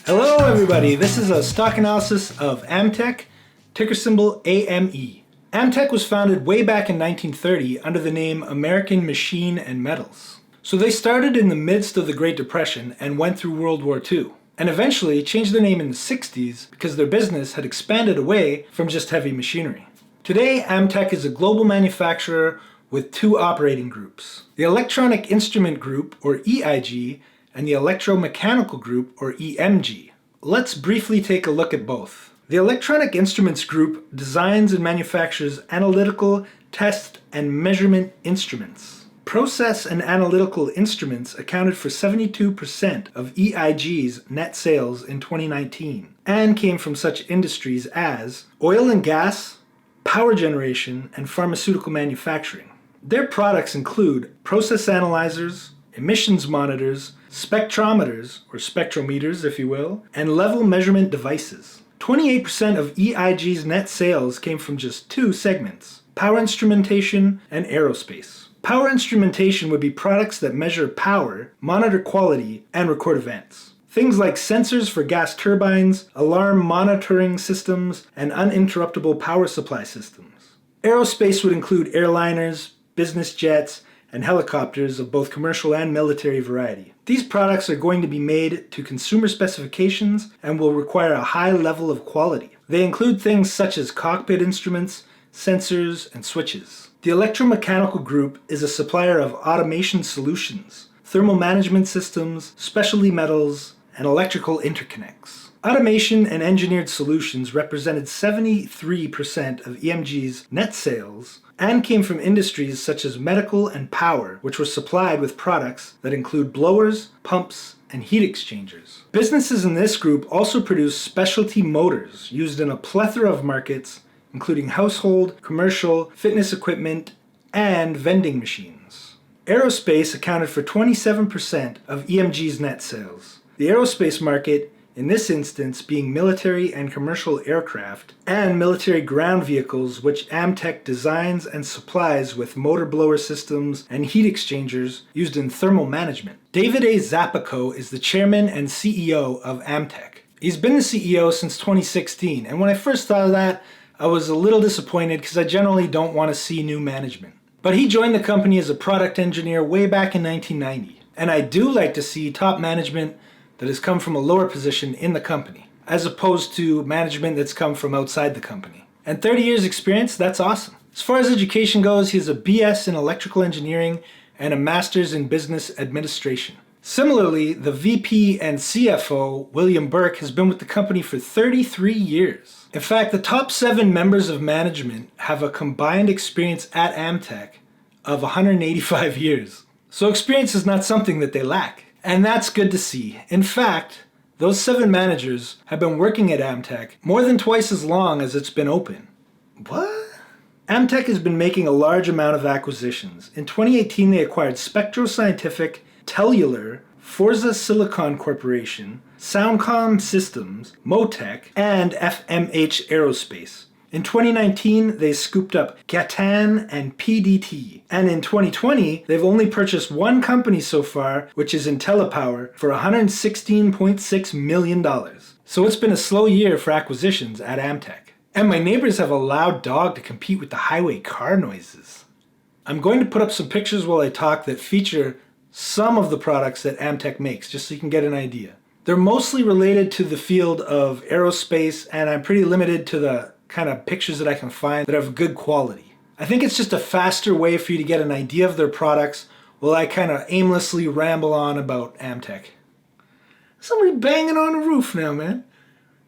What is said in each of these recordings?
Hello everybody, this is a stock analysis of Ametek, ticker symbol AME. Ametek was founded way back in 1930 under the name American Machine and Metals. So they started in the midst of the Great Depression and went through World War II, and eventually changed their name in the 60s because their business had expanded away from just heavy machinery. Today, Ametek is a global manufacturer with two operating groups, the Electronic Instrument Group, or EIG, and the Electromechanical Group, or EMG. Let's briefly take a look at both. The Electronic Instruments Group designs and manufactures analytical, test, and measurement instruments. Process and analytical instruments accounted for 72% of EIG's net sales in 2019, and came from such industries as oil and gas, power generation, and pharmaceutical manufacturing. Their products include process analyzers, emissions monitors, spectrometers, or spectrometers if you will, and level measurement devices. 28% of EIG's net sales came from just two segments, power instrumentation and aerospace. Power instrumentation would be products that measure power, monitor quality, and record events. Things like sensors for gas turbines, alarm monitoring systems, and uninterruptible power supply systems. Aerospace would include airliners, business jets, and helicopters of both commercial and military variety. These products are going to be made to consumer specifications and will require a high level of quality. They include things such as cockpit instruments, sensors, and switches. The Electromechanical Group is a supplier of automation solutions, thermal management systems, specialty metals, and electrical interconnects. Automation and engineered solutions represented 73% of EMG's net sales and came from industries such as medical and power, which were supplied with products that include blowers, pumps, and heat exchangers. Businesses in this group also produce specialty motors used in a plethora of markets, including household, commercial, fitness equipment, and vending machines. Aerospace accounted for 27% of EMG's net sales. The aerospace market, in this instance being military and commercial aircraft, and military ground vehicles which Ametek designs and supplies with motor blower systems and heat exchangers used in thermal management. David A. Zapico is the chairman and CEO of Ametek. He's been the CEO since 2016, and when I first thought of that, I was a little disappointed because I generally don't want to see new management. But he joined the company as a product engineer way back in 1990, and I do like to see top management that has come from a lower position in the company, as opposed to management that's come from outside the company. And 30 years experience, that's awesome. As far as education goes, he has a BS in electrical engineering and a master's in business administration. Similarly, the VP and CFO, William Burke, has been with the company for 33 years. In fact, the top 7 members of management have a combined experience at Ametek of 185 years. So experience is not something that they lack. And that's good to see. In fact, those 7 managers have been working at Ametek more than twice as long as it's been open. What? Ametek has been making a large amount of acquisitions. In 2018, they acquired Spectro Scientific, Telular, Forza Silicon Corporation, SoundCom Systems, Motec, and FMH Aerospace. In 2019, they scooped up Gatan and PDT. And in 2020, they've only purchased one company so far, which is IntelliPower, for $116.6 million. So it's been a slow year for acquisitions at Ametek. And my neighbors have a loud dog to compete with the highway car noises. I'm going to put up some pictures while I talk that feature some of the products that Ametek makes, just so you can get an idea. They're mostly related to the field of aerospace, and I'm pretty limited to the kind of pictures that I can find that have good quality. I think it's just a faster way for you to get an idea of their products while I kind of aimlessly ramble on about Ametek. Somebody banging on a roof now, man.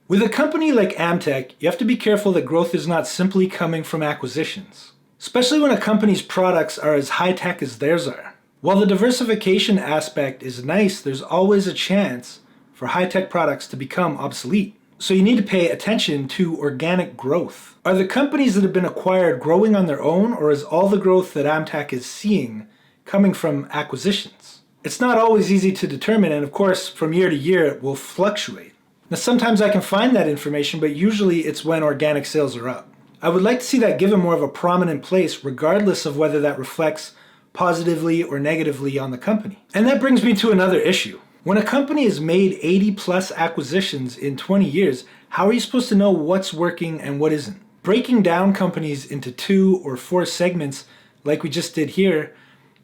With a company like Ametek, you have to be careful that growth is not simply coming from acquisitions, especially when a company's products are as high-tech as theirs are. While the diversification aspect is nice, there's always a chance for high-tech products to become obsolete. So you need to pay attention to organic growth. Are the companies that have been acquired growing on their own, or is all the growth that Ametek is seeing coming from acquisitions? It's not always easy to determine, and of course, from year to year, it will fluctuate. Now, sometimes I can find that information, but usually it's when organic sales are up. I would like to see that given more of a prominent place, regardless of whether that reflects positively or negatively on the company. And that brings me to another issue. When a company has made 80 plus acquisitions in 20 years, how are you supposed to know what's working and what isn't? Breaking down companies into 2 or 4 segments like we just did here,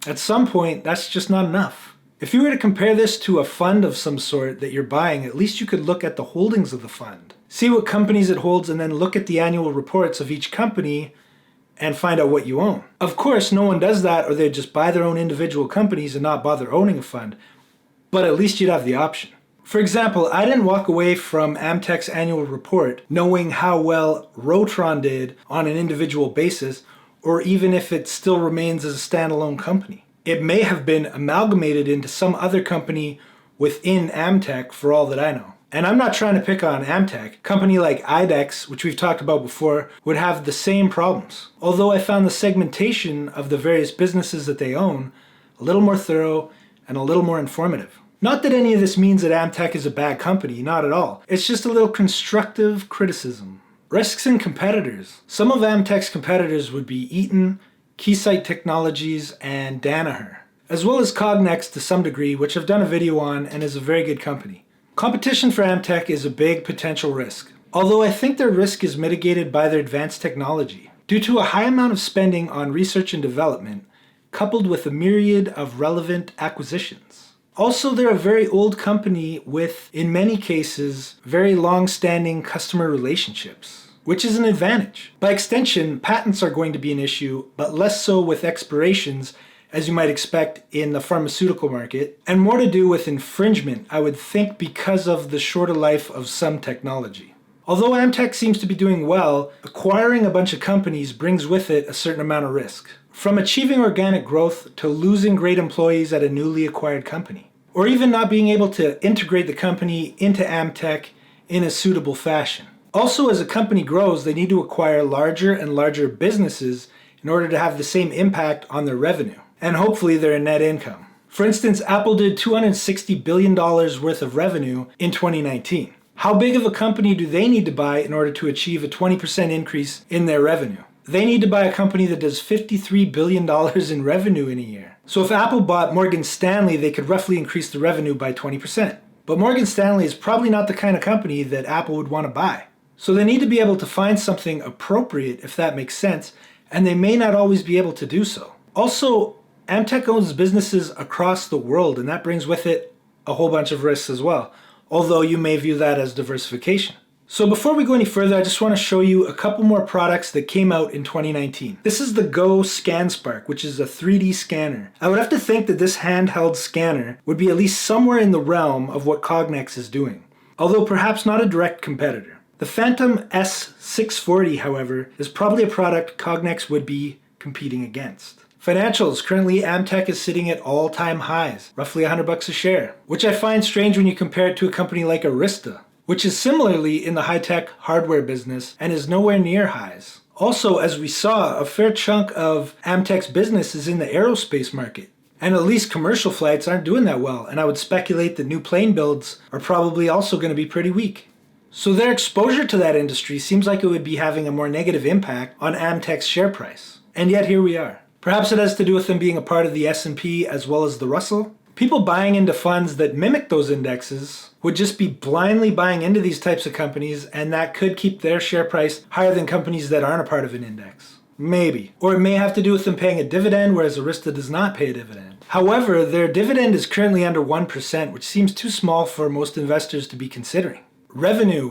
at some point that's just not enough. If you were to compare this to a fund of some sort that you're buying, at least you could look at the holdings of the fund. See what companies it holds and then look at the annual reports of each company and find out what you own. Of course, no one does that, or they'd just buy their own individual companies and not bother owning a fund, but at least you'd have the option. For example, I didn't walk away from Ametek's annual report knowing how well Rotron did on an individual basis, or even if it still remains as a standalone company. It may have been amalgamated into some other company within Ametek for all that I know. And I'm not trying to pick on Ametek. A company like IDEX, which we've talked about before, would have the same problems. Although I found the segmentation of the various businesses that they own a little more thorough and a little more informative. Not that any of this means that Ametek is a bad company, not at all. It's just a little constructive criticism. Risks and competitors. Some of Ametek's competitors would be Eaton, Keysight Technologies, and Danaher, as well as Cognex to some degree, which I've done a video on and is a very good company. Competition for Ametek is a big potential risk, although I think their risk is mitigated by their advanced technology, due to a high amount of spending on research and development, coupled with a myriad of relevant acquisitions. Also, they're a very old company with, in many cases, very long-standing customer relationships, which is an advantage. By extension, patents are going to be an issue, but less so with expirations, as you might expect in the pharmaceutical market, and more to do with infringement, I would think, because of the shorter life of some technology. Although Ametek seems to be doing well, acquiring a bunch of companies brings with it a certain amount of risk. From achieving organic growth to losing great employees at a newly acquired company, or even not being able to integrate the company into Ametek in a suitable fashion. Also, as a company grows, they need to acquire larger and larger businesses in order to have the same impact on their revenue, and hopefully their net income. For instance, Apple did $260 billion worth of revenue in 2019. How big of a company do they need to buy in order to achieve a 20% increase in their revenue? They need to buy a company that does $53 billion in revenue in a year. So if Apple bought Morgan Stanley, they could roughly increase the revenue by 20%. But Morgan Stanley is probably not the kind of company that Apple would want to buy. So they need to be able to find something appropriate, if that makes sense, and they may not always be able to do so. Also, Ametek owns businesses across the world, and that brings with it a whole bunch of risks as well, although you may view that as diversification. So before we go any further, I just want to show you a couple more products that came out in 2019. This is the Go ScanSpark, which is a 3D scanner. I would have to think that this handheld scanner would be at least somewhere in the realm of what Cognex is doing, although perhaps not a direct competitor. The Phantom S640, however, is probably a product Cognex would be competing against. Financials, currently Ametek is sitting at all-time highs, roughly $100 a share, which I find strange when you compare it to a company like Arista, which is similarly in the high-tech hardware business and is nowhere near highs. Also, as we saw, a fair chunk of Ametek's business is in the aerospace market, and at least commercial flights aren't doing that well, and I would speculate that new plane builds are probably also going to be pretty weak. So their exposure to that industry seems like it would be having a more negative impact on Ametek's share price. And yet here we are. Perhaps it has to do with them being a part of the S&P as well as the Russell. People buying into funds that mimic those indexes would just be blindly buying into these types of companies, and that could keep their share price higher than companies that aren't a part of an index. Maybe. Or it may have to do with them paying a dividend, whereas Arista does not pay a dividend. However, their dividend is currently under 1%, which seems too small for most investors to be considering. Revenue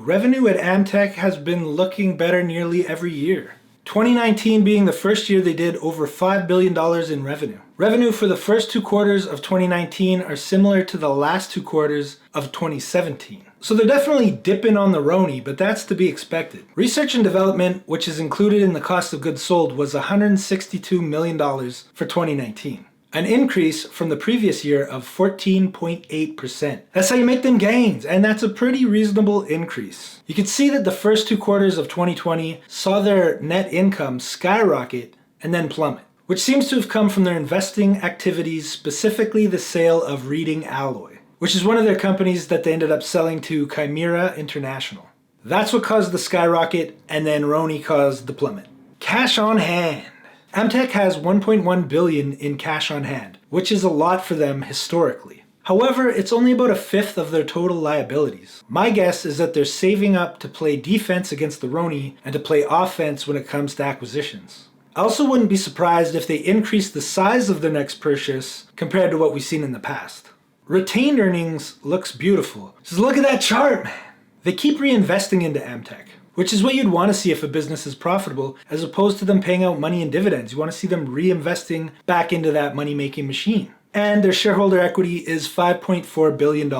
at Ametek has been looking better nearly every year. 2019 being the first year they did over $5 billion in revenue. Revenue for the first 2 quarters of 2019 are similar to the last 2 quarters of 2017. So they're definitely dipping on the Roni, but that's to be expected. Research and development, which is included in the cost of goods sold, was $162 million for 2019. An increase from the previous year of 14.8%. That's how you make them gains, and that's a pretty reasonable increase. You can see that the first 2 quarters of 2020 saw their net income skyrocket and then plummet, which seems to have come from their investing activities, specifically the sale of Reading Alloy, which is one of their companies that they ended up selling to Chimera International. That's what caused the skyrocket, and then Roni caused the plummet. Cash on hand. Ametek has $1.1 billion in cash on hand, which is a lot for them historically. However, it's only about a fifth of their total liabilities. My guess is that they're saving up to play defense against the Roni and to play offense when it comes to acquisitions. I also wouldn't be surprised if they increase the size of their next purchase compared to what we've seen in the past. Retained earnings looks beautiful. Just look at that chart, man. They keep reinvesting into Ametek, which is what you'd want to see if a business is profitable, as opposed to them paying out money in dividends. You want to see them reinvesting back into that money-making machine. And their shareholder equity is $5.4 billion.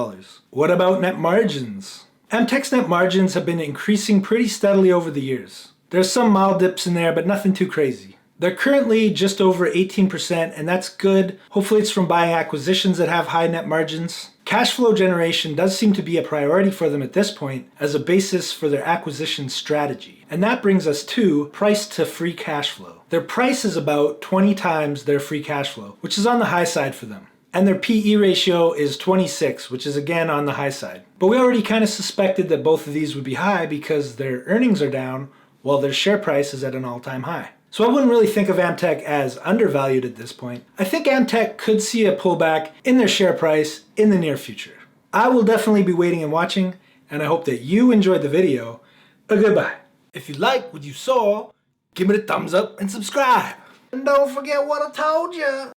What about net margins? Ametek's net margins have been increasing pretty steadily over the years. There's some mild dips in there, but nothing too crazy. They're currently just over 18%, and that's good. Hopefully it's from buying acquisitions that have high net margins. Cash flow generation does seem to be a priority for them at this point as a basis for their acquisition strategy. And that brings us to price to free cash flow. Their price is about 20 times their free cash flow, which is on the high side for them. And their PE ratio is 26, which is again on the high side. But we already kind of suspected that both of these would be high because their earnings are down while their share price is at an all-time high. So I wouldn't really think of Ametek as undervalued at this point. I think Ametek could see a pullback in their share price in the near future. I will definitely be waiting and watching, and I hope that you enjoyed the video. Goodbye. If you like what you saw, give me the thumbs up and subscribe. And don't forget what I told you.